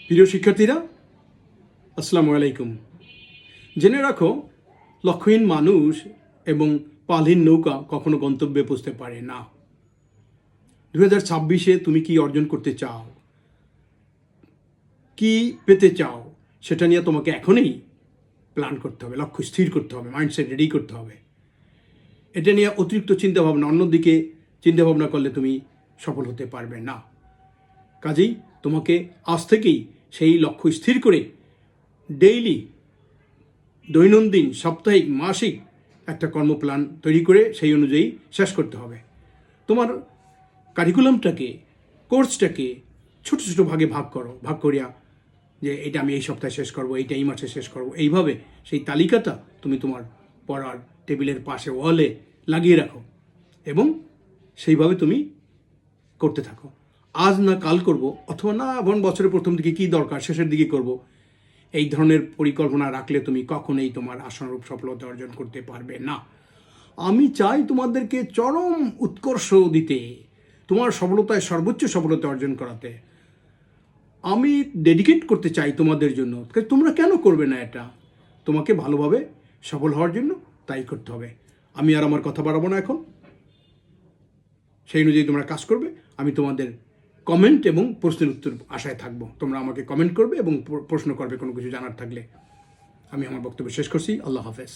প্রিয় শিক্ষার্থীরা, আসসালামু আলাইকুম। জেনে রাখো, লক্ষ্যহীন মানুষ এবং পালহীন নৌকা কখনো গন্তব্যে পৌঁছতে পারে না। 2026-এ তুমি কি অর্জন করতে চাও, কি পেতে চাও, সেটা নিয়ে তোমাকে এখনই প্ল্যান করতে হবে, লক্ষ্য স্থির করতে হবে, মাইন্ডসেট রেডি করতে হবে। এটা নিয়ে অতিরিক্ত চিন্তাভাবনা, অন্যদিকে চিন্তাভাবনা করলে তুমি সফল হতে পারবে না। কাজেই তোমাকে আজ থেকেই সেই লক্ষ্য স্থির করে ডেইলি, দৈনন্দিন, সাপ্তাহিক, মাসিক একটা কর্মপ্ল্যান তৈরি করে সেই অনুযায়ী শেষ করতে হবে। তোমার কারিকুলামটাকে, কোর্সটাকে ছোট ছোট ভাগে ভাগ করিয়া যে এটা আমি এই সপ্তাহে শেষ করব, এইটা এই মাসে শেষ করব, এইভাবে সেই তালিকাটা তুমি তোমার পড়ার টেবিলের পাশে ওয়ালে লাগিয়ে রাখো এবং সেইভাবে তুমি করতে থাকো। আজ না কাল করব, অথবা না বছরের প্রথম দিকে কী দরকার শেষের দিকে করব, এই ধরনের পরিকল্পনা রাখলে তুমি কখনোই তোমার আশানুরূপ সফলতা অর্জন করতে পারবে না। আমি চাই তোমাদেরকে চরম উৎকর্ষ দিতে, তোমার সফলতায় সর্বোচ্চ সফলতা অর্জন করাতে। আমি ডেডিকেট করতে চাই তোমাদের জন্য। তোমরা কেন করবে না এটা? তোমাকে ভালোভাবে সফল হওয়ার জন্য তাই করতে হবে। আমি আর আমার কথা বাড়াবো না এখন। সেই অনুযায়ী তোমরা কাজ করবে। আমি তোমাদের কমেন্ট এবং প্রশ্নের উত্তর আশায় থাকবো। তোমরা আমাকে কমেন্ট করবে এবং প্রশ্ন করবে কোনো কিছু জানার থাকলে। আমি আমার বক্তব্য শেষ করছি। আল্লাহ হাফেজ।